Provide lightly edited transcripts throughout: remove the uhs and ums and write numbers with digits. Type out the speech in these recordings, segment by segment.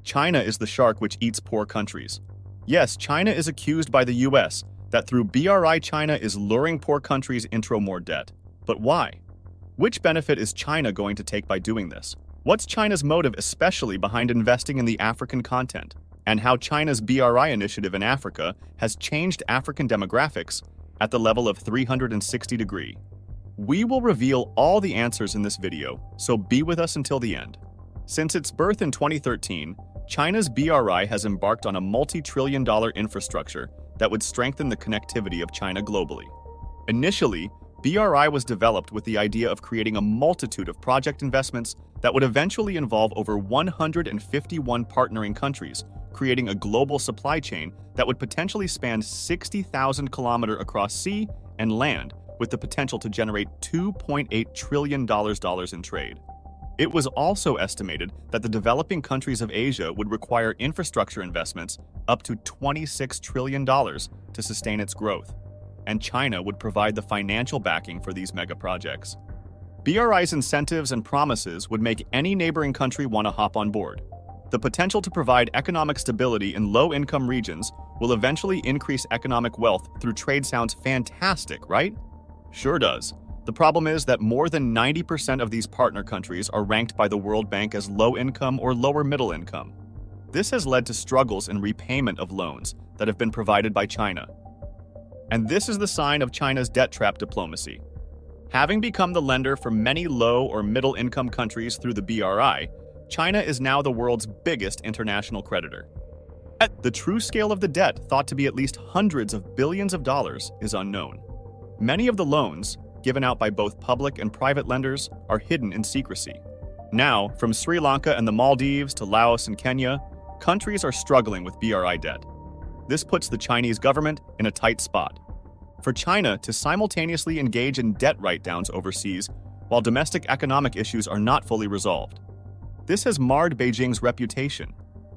China is the shark which eats poor countries. Yes, China is accused by the US that through BRI China is luring poor countries into more debt. But why? Which benefit is China going to take by doing this? What's China's motive especially behind investing in the African continent? And how China's BRI initiative in Africa has changed African demographics at the level of 360 degrees. We will reveal all the answers in this video, so be with us until the end. Since its birth in 2013, China's BRI has embarked on a multi-trillion-dollar infrastructure that would strengthen the connectivity of China globally. Initially, BRI was developed with the idea of creating a multitude of project investments that would eventually involve over 151 partnering countries, creating a global supply chain that would potentially span 60,000 kilometers across sea and land, with the potential to generate $2.8 trillion in trade. It was also estimated that the developing countries of Asia would require infrastructure investments up to $26 trillion to sustain its growth, and China would provide the financial backing for these mega projects. BRI's incentives and promises would make any neighboring country want to hop on board. The potential to provide economic stability in low-income regions will eventually increase economic wealth through trade. Sounds fantastic, right? Sure does. The problem is that more than 90% of these partner countries are ranked by the World Bank as low-income or lower-middle income. This has led to struggles in repayment of loans that have been provided by China. And this is the sign of China's debt trap diplomacy. Having become the lender for many low or middle-income countries through the BRI, China is now the world's biggest international creditor. The true scale of the debt, thought to be at least hundreds of billions of dollars, is unknown. Many of the loans, given out by both public and private lenders, are hidden in secrecy. Now, from Sri Lanka and the Maldives to Laos and Kenya, countries are struggling with BRI debt. This puts the Chinese government in a tight spot. For China to simultaneously engage in debt write-downs overseas while domestic economic issues are not fully resolved. This has marred Beijing's reputation.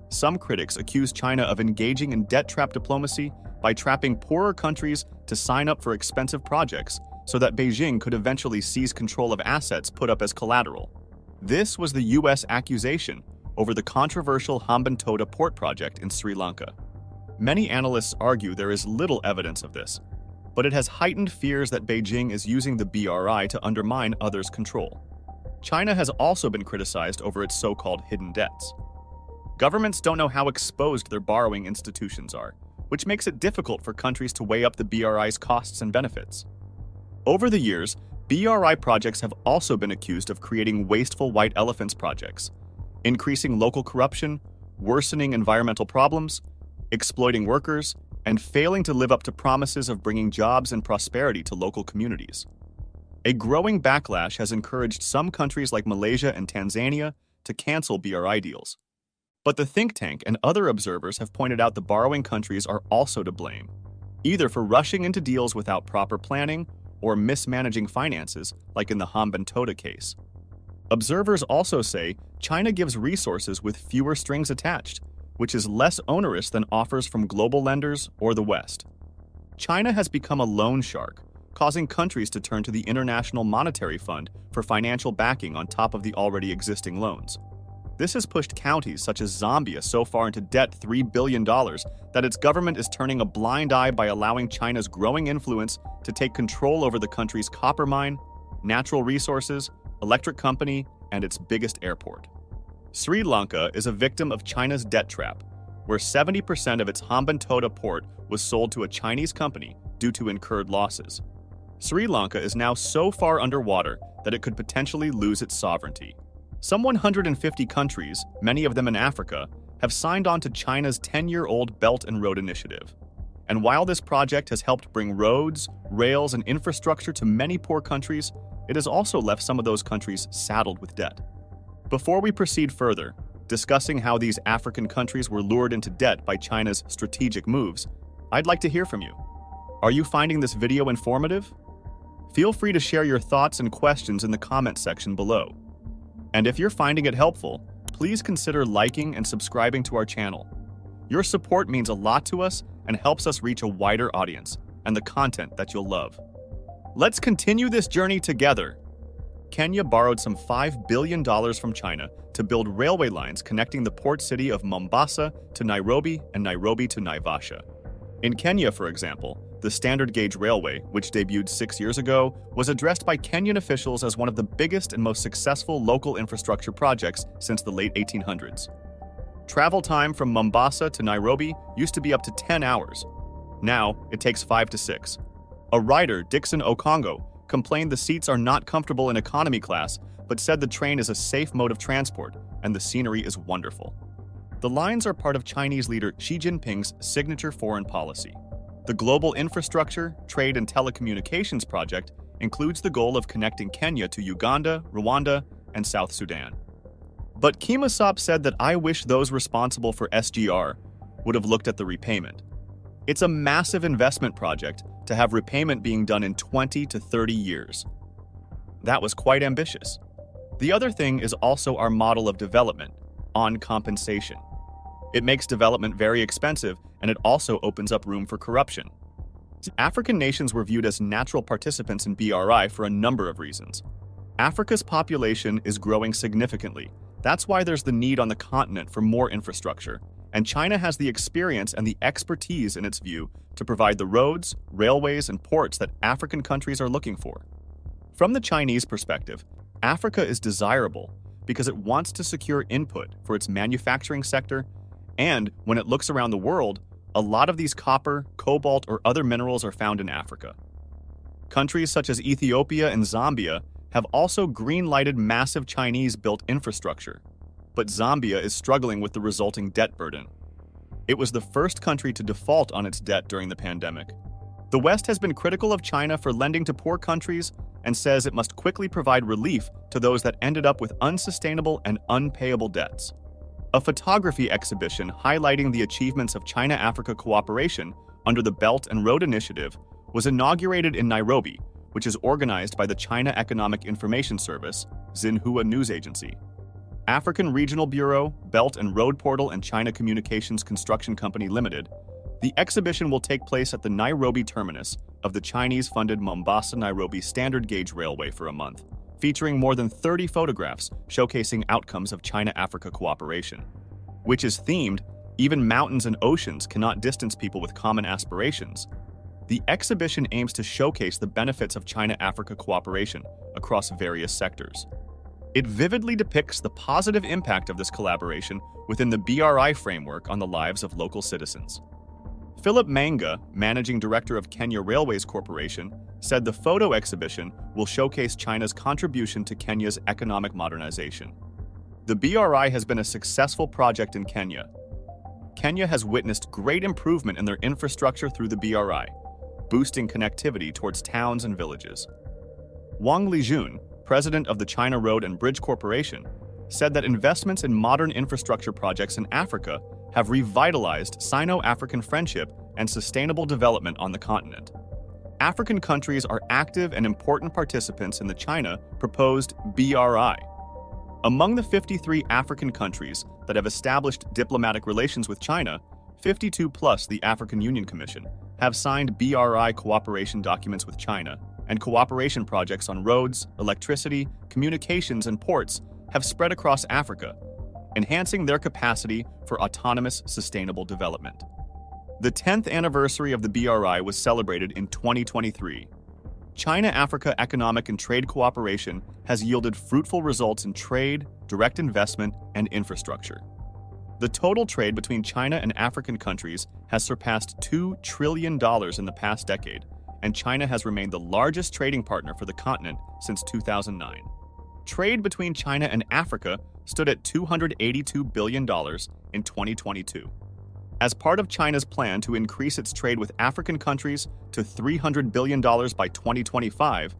Some critics accuse China of engaging in debt trap diplomacy by trapping poorer countries to sign up for expensive projects so that Beijing could eventually seize control of assets put up as collateral. This was the US accusation over the controversial Hambantota port project in Sri Lanka. Many analysts argue there is little evidence of this, but it has heightened fears that Beijing is using the BRI to undermine others' control. China has also been criticized over its so-called hidden debts. Governments don't know how exposed their borrowing institutions are, which makes it difficult for countries to weigh up the BRI's costs and benefits. Over the years, BRI projects have also been accused of creating wasteful white elephants projects, increasing local corruption, worsening environmental problems, exploiting workers, and failing to live up to promises of bringing jobs and prosperity to local communities. A growing backlash has encouraged some countries like Malaysia and Tanzania to cancel BRI deals. But the think tank and other observers have pointed out the borrowing countries are also to blame, either for rushing into deals without proper planning or mismanaging finances, like in the Hambantota case. Observers also say China gives resources with fewer strings attached, which is less onerous than offers from global lenders or the West. China has become a loan shark, causing countries to turn to the International Monetary Fund for financial backing on top of the already existing loans. This has pushed counties such as Zambia so far into debt $3 billion that its government is turning a blind eye by allowing China's growing influence to take control over the country's copper mine, natural resources, electric company, and its biggest airport. Sri Lanka is a victim of China's debt trap, where 70% of its Hambantota port was sold to a Chinese company due to incurred losses. Sri Lanka is now so far underwater that it could potentially lose its sovereignty. Some 150 countries, many of them in Africa, have signed on to China's 10-year-old Belt and Road Initiative. And while this project has helped bring roads, rails, and infrastructure to many poor countries, it has also left some of those countries saddled with debt. Before we proceed further, discussing how these African countries were lured into debt by China's strategic moves, I'd like to hear from you. Are you finding this video informative? Feel free to share your thoughts and questions in the comment section below. And if you're finding it helpful, please consider liking and subscribing to our channel. Your support means a lot to us and helps us reach a wider audience and the content that you'll love. Let's continue this journey together. Kenya borrowed some $5 billion from China to build railway lines connecting the port city of Mombasa to Nairobi and Nairobi to Naivasha. In Kenya, for example, the standard gauge railway, which debuted 6 years ago, was addressed by Kenyan officials as one of the biggest and most successful local infrastructure projects since the late 1800s. Travel time from Mombasa to Nairobi used to be up to 10 hours. Now, it takes 5 to 6. A rider, Dixon Okongo, complained the seats are not comfortable in economy class, but said the train is a safe mode of transport and the scenery is wonderful. The lines are part of Chinese leader Xi Jinping's signature foreign policy. The Global Infrastructure, Trade and Telecommunications Project includes the goal of connecting Kenya to Uganda, Rwanda, and South Sudan. But Kimasop said that I wish those responsible for SGR would have looked at the repayment. It's a massive investment project to have repayment being done in 20 to 30 years. That was quite ambitious. The other thing is also our model of development, on compensation. It makes development very expensive, and it also opens up room for corruption. African nations were viewed as natural participants in BRI for a number of reasons. Africa's population is growing significantly. That's why there's the need on the continent for more infrastructure, and China has the experience and the expertise in its view to provide the roads, railways, and ports that African countries are looking for. From the Chinese perspective, Africa is desirable because it wants to secure input for its manufacturing sector, and when it looks around the world, a lot of these copper, cobalt, or other minerals are found in Africa. Countries such as Ethiopia and Zambia have also green-lighted massive Chinese-built infrastructure, but Zambia is struggling with the resulting debt burden. It was the first country to default on its debt during the pandemic. The West has been critical of China for lending to poor countries and says it must quickly provide relief to those that ended up with unsustainable and unpayable debts. A photography exhibition highlighting the achievements of China-Africa cooperation under the Belt and Road Initiative was inaugurated in Nairobi, which is organized by the China Economic Information Service, Xinhua News Agency. African Regional Bureau, Belt and Road Portal, and China Communications Construction Company Limited. The exhibition will take place at the Nairobi terminus of the Chinese-funded Mombasa-Nairobi Standard Gauge Railway for a month, featuring more than 30 photographs showcasing outcomes of China-Africa cooperation. Which is themed, even mountains and oceans cannot distance people with common aspirations. The exhibition aims to showcase the benefits of China-Africa cooperation across various sectors. It vividly depicts the positive impact of this collaboration within the BRI framework on the lives of local citizens. Philip Manga, managing director of Kenya Railways Corporation, said the photo exhibition will showcase China's contribution to Kenya's economic modernization. The BRI has been a successful project in Kenya. Kenya has witnessed great improvement in their infrastructure through the BRI, boosting connectivity towards towns and villages. Wang Lijun, president of the China Road and Bridge Corporation, said that investments in modern infrastructure projects in Africa have revitalized Sino-African friendship and sustainable development on the continent. African countries are active and important participants in the China proposed BRI. Among the 53 African countries that have established diplomatic relations with China, 52 plus the African Union Commission have signed BRI cooperation documents with China, and cooperation projects on roads, electricity, communications, and ports have spread across Africa, enhancing their capacity for autonomous, sustainable development. The 10th anniversary of the BRI was celebrated in 2023. China-Africa economic and trade cooperation has yielded fruitful results in trade, direct investment, and infrastructure. The total trade between China and African countries has surpassed $2 trillion in the past decade, and China has remained the largest trading partner for the continent since 2009. Trade between China and Africa stood at $282 billion in 2022. As part of China's plan to increase its trade with African countries to $300 billion by 2025,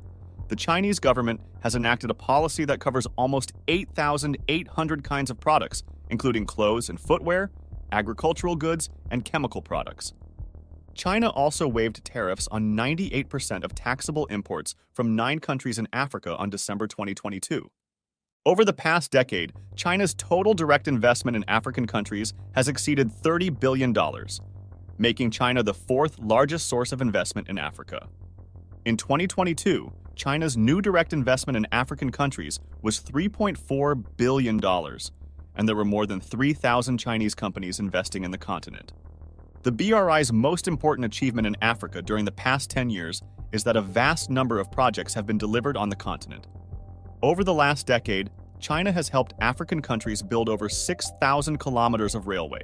the Chinese government has enacted a policy that covers almost 8,800 kinds of products, including clothes and footwear, agricultural goods, and chemical products. China also waived tariffs on 98% of taxable imports from 9 countries in Africa on December 2022. Over the past decade, China's total direct investment in African countries has exceeded $30 billion, making China the 4th largest source of investment in Africa. In 2022, China's new direct investment in African countries was $3.4 billion, and there were more than 3,000 Chinese companies investing in the continent. The BRI's most important achievement in Africa during the past 10 years is that a vast number of projects have been delivered on the continent. Over the last decade, China has helped African countries build over 6,000 kilometers of railway,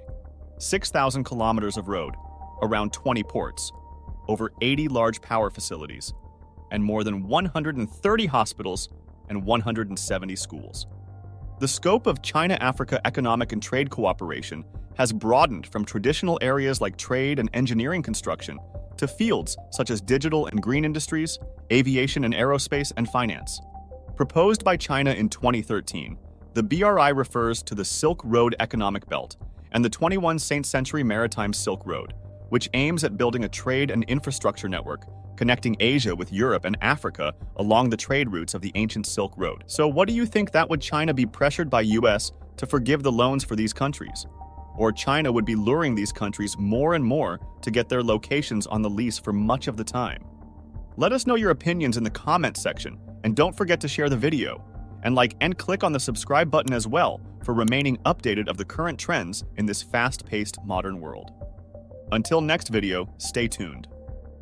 6,000 kilometers of road, around 20 ports, over 80 large power facilities, and more than 130 hospitals and 170 schools. The scope of China-Africa economic and trade cooperation has broadened from traditional areas like trade and engineering construction to fields such as digital and green industries, aviation and aerospace, and finance. Proposed by China in 2013, the BRI refers to the Silk Road Economic Belt and the 21st century Maritime Silk Road, which aims at building a trade and infrastructure network connecting Asia with Europe and Africa along the trade routes of the ancient Silk Road. So what do you think, that would China be pressured by US to forgive the loans for these countries? Or China would be luring these countries more and more to get their locations on the lease for much of the time? Let us know your opinions in the comments section, and don't forget to share the video, and like and click on the subscribe button as well for remaining updated of the current trends in this fast-paced modern world. Until next video, stay tuned.